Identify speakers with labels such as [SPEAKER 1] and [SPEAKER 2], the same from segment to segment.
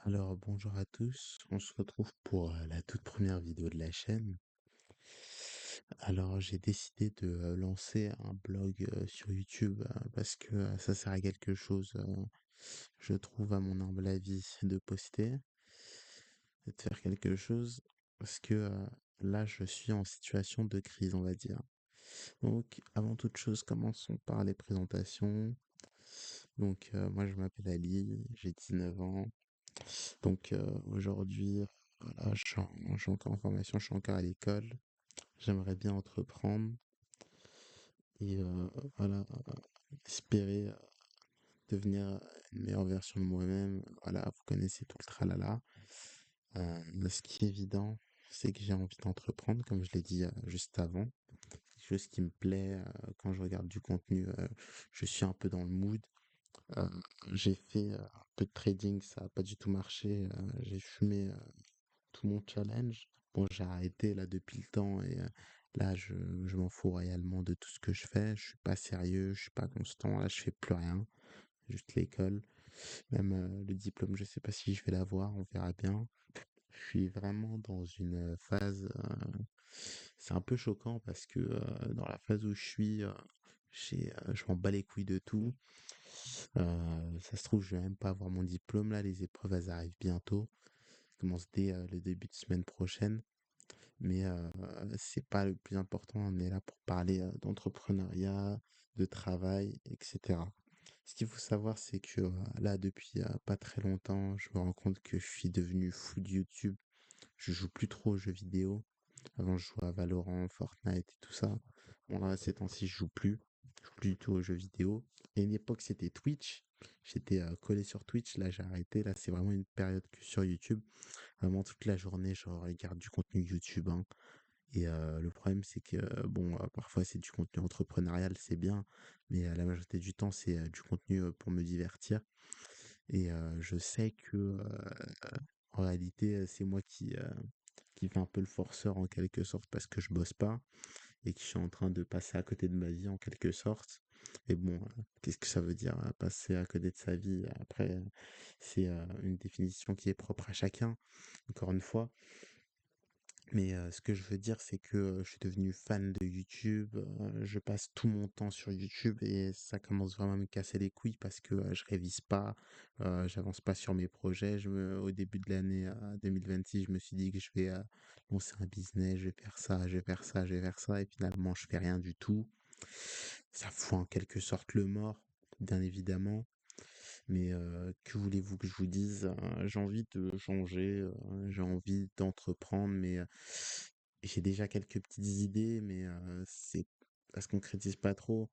[SPEAKER 1] Alors bonjour à tous, on se retrouve pour la toute première vidéo de la chaîne. Alors j'ai décidé de lancer un blog sur YouTube parce que ça sert à quelque chose, je trouve à mon humble avis, de poster et de faire quelque chose parce que là je suis en situation de crise on va dire. Donc avant toute chose commençons par les présentations. Donc moi je m'appelle Ali, j'ai 19 ans. Donc aujourd'hui, voilà, je suis encore en formation, je suis encore à l'école. J'aimerais bien entreprendre et voilà, espérer devenir une meilleure version de moi-même. Voilà, vous connaissez tout le tralala. Mais ce qui est évident, c'est que j'ai envie d'entreprendre, comme je l'ai dit juste avant. Quelque chose qui me plaît quand je regarde du contenu, je suis un peu dans le mood. Euh, j'ai fait un peu de trading, ça n'a pas du tout marché. J'ai fumé tout mon challenge. Bon, j'ai arrêté là depuis le temps et là, je m'en fous réellement de tout ce que je fais. Je suis pas sérieux, je suis pas constant. Là, je fais plus rien, juste l'école. Même le diplôme, je sais pas si je vais l'avoir, on verra bien. Je suis vraiment dans une phase. C'est un peu choquant parce que dans la phase où je suis, je m'en bats les couilles de tout. Ça se trouve, je vais même pas avoir mon diplôme là. Les épreuves, elles arrivent bientôt. Ça commence dès le début de semaine prochaine. Mais c'est pas le plus important. On est là pour parler d'entrepreneuriat, de travail, etc. Ce qu'il faut savoir, c'est que là, depuis pas très longtemps, je me rends compte que je suis devenu fou de YouTube. Je joue plus trop aux jeux vidéo. Avant, je jouais à Valorant, Fortnite et tout ça. Bon, là, ces temps-ci, je joue plus. Je joue plus du tout aux jeux vidéo. Et à une époque, c'était Twitch. J'étais collé sur Twitch. Là, j'ai arrêté. Là, c'est vraiment une période que sur YouTube. Vraiment, toute la journée, je regarde du contenu YouTube, hein. Et le problème, c'est que, bon, parfois, c'est du contenu entrepreneurial, c'est bien, mais la majorité du temps, c'est du contenu pour me divertir. Et je sais que, en réalité, c'est moi qui fais un peu le forceur en quelque sorte parce que je bosse pas et que je suis en train de passer à côté de ma vie en quelque sorte. Et bon, qu'est-ce que ça veut dire, passer à côté de sa vie? Après, c'est une définition qui est propre à chacun, encore une fois. Mais ce que je veux dire, c'est que je suis devenu fan de YouTube. Je passe tout mon temps sur YouTube et ça commence vraiment à me casser les couilles parce que je révise pas, j'avance pas sur mes projets. Au début de l'année 2026, je me suis dit que je vais lancer un business, je vais faire ça, je vais faire ça, je vais faire ça, et finalement, je fais rien du tout. Ça fout en quelque sorte le mort, bien évidemment. Mais que voulez-vous que je vous dise? J'ai envie de changer, j'ai envie d'entreprendre, mais j'ai déjà quelques petites idées, mais ça se concrétise pas trop.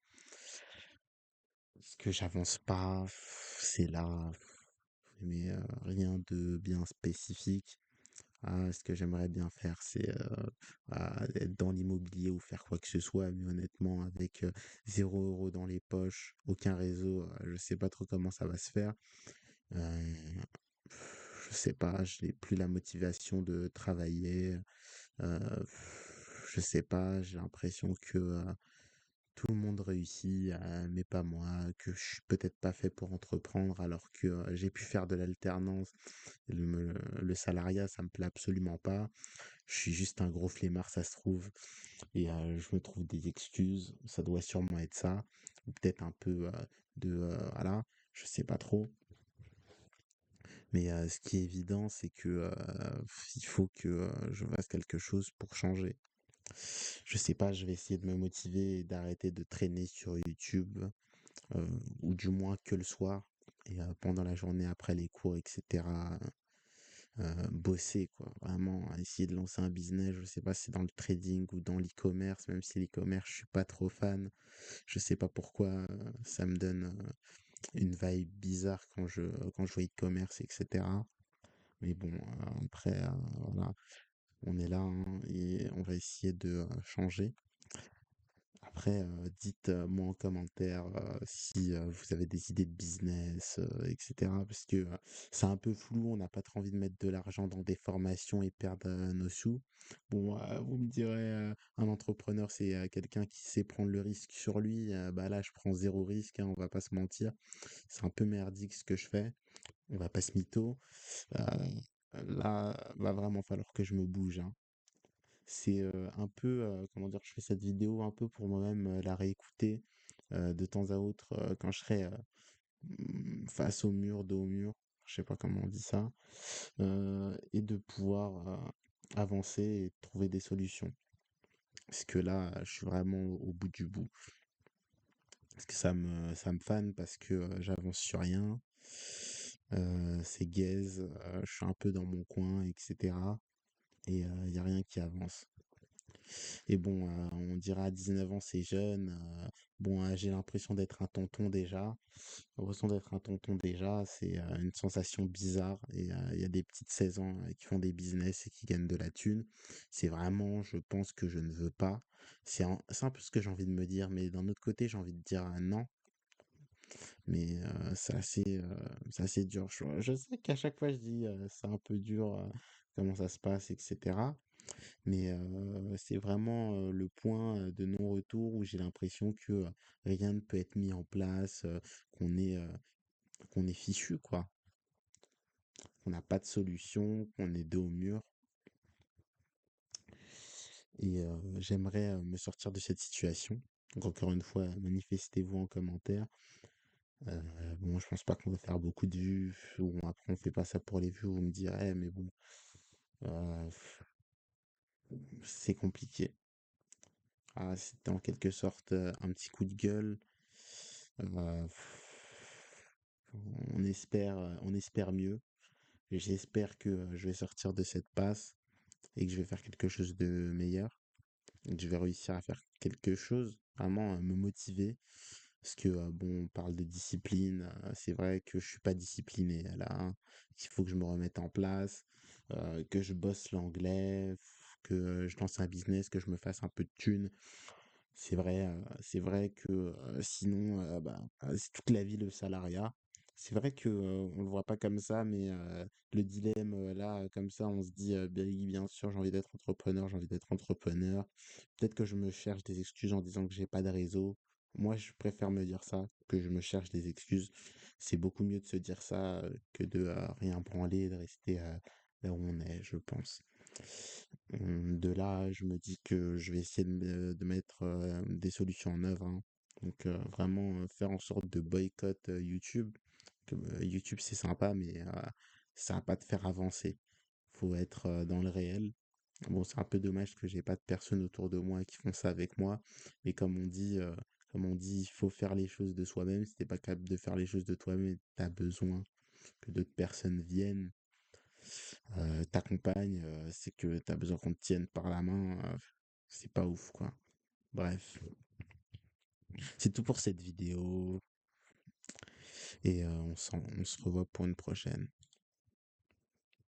[SPEAKER 1] Parce que j'avance pas, c'est là, mais rien de bien spécifique. Ah, ce que j'aimerais bien faire, c'est être dans l'immobilier ou faire quoi que ce soit, mais honnêtement, avec 0 € dans les poches, aucun réseau, je sais pas trop comment ça va se faire. Euh, je sais pas, je n'ai plus la motivation de travailler. euh, je sais pas, j'ai l'impression que tout le monde réussit, mais pas moi, que je suis peut-être pas fait pour entreprendre alors que j'ai pu faire de l'alternance. Et le salariat, ça me plaît absolument pas. Je suis juste un gros flemmard, ça se trouve. Et je me trouve des excuses. Ça doit sûrement être ça. Ou peut-être un peu voilà, je sais pas trop. Mais ce qui est évident, c'est que il faut que je fasse quelque chose pour changer. Je sais pas, je vais essayer de me motiver et d'arrêter de traîner sur YouTube, euh, ou du moins que le soir, et pendant la journée après les cours, etc. Bosser, quoi. Vraiment, essayer de lancer un business. Je sais pas si c'est dans le trading ou dans l'e-commerce, même si l'e-commerce, je suis pas trop fan. Je sais pas pourquoi ça me donne une vibe bizarre quand je vois e-commerce, etc. Mais bon, après, voilà, on est là, hein, et on va essayer de changer. Après, dites-moi en commentaire si vous avez des idées de business, etc. Parce que c'est un peu flou, on n'a pas trop envie de mettre de l'argent dans des formations et perdre nos sous. Bon, vous me direz, un entrepreneur, c'est quelqu'un qui sait prendre le risque sur lui. Bah là, je prends zéro risque, hein, on va pas se mentir. C'est un peu merdique ce que je fais. on va pas se mytho. Là, va vraiment falloir que je me bouge, hein. C'est un peu, comment dire, je fais cette vidéo un peu pour moi-même la réécouter de temps à autre quand je serai face au mur, dos au mur, je sais pas comment on dit ça, et de pouvoir avancer et trouver des solutions. Parce que là, je suis vraiment au bout du bout. Parce que ça me fane parce que j'avance sur rien. C'est gaze, je suis un peu dans mon coin, etc. Et il y a rien qui avance. Et bon, on dira à 19 ans, c'est jeune. Bon, j'ai l'impression d'être un tonton déjà. L'impression d'être un tonton déjà, c'est une sensation bizarre. Et il y a des petites 16 ans qui font des business et qui gagnent de la thune. C'est vraiment, je pense que je ne veux pas. C'est un peu ce que j'ai envie de me dire, mais d'un autre côté, j'ai envie de dire non. Mais c'est assez dur. Je sais qu'à chaque fois, je dis c'est un peu dur, comment ça se passe, etc. Mais c'est vraiment le point de non-retour où j'ai l'impression que rien ne peut être mis en place, qu'on est, euh, qu'on est fichu, quoi. Qu'on n'a pas de solution, qu'on est dos au mur. Et j'aimerais me sortir de cette situation. Donc encore une fois, manifestez-vous en commentaire. Bon, je pense pas qu'on va faire beaucoup de vues, ou après on fait pas ça pour les vues, vous me direz, mais bon, euh, c'est compliqué. Ah, c'était en quelque sorte un petit coup de gueule. Euh, on espère mieux. J'espère que je vais sortir de cette passe et que je vais faire quelque chose de meilleur. Et que je vais réussir à faire quelque chose, vraiment me motiver. Parce que, bon, on parle de discipline. C'est vrai que je suis pas discipliné là, hein. Il faut que je me remette en place, que je bosse l'anglais, que je lance un business, que je me fasse un peu de thunes. C'est vrai que sinon, bah, c'est toute la vie le salariat. C'est vrai que on le voit pas comme ça, mais le dilemme là, comme ça, on se dit bien, oui, bien sûr, j'ai envie d'être entrepreneur, j'ai envie d'être entrepreneur. Peut-être que je me cherche des excuses en disant que j'ai pas de réseau. Moi, je préfère me dire ça, que je me cherche des excuses. C'est beaucoup mieux de se dire ça que de rien branler, de rester là où on est, je pense. De là, je me dis que je vais essayer de mettre des solutions en œuvre, hein. Donc vraiment faire en sorte de boycott YouTube. YouTube c'est sympa, mais ça va pas te faire avancer. Faut être dans le réel. Bon, c'est un peu dommage que j'ai pas de personnes autour de moi qui font ça avec moi. Mais comme on dit, il faut faire les choses de soi-même. Si t'es pas capable de faire les choses de toi-même, t'as besoin que d'autres personnes viennent t'accompagne, c'est que t'as besoin qu'on te tienne par la main, c'est pas ouf, quoi. Bref, c'est tout pour cette vidéo et on se revoit pour une prochaine.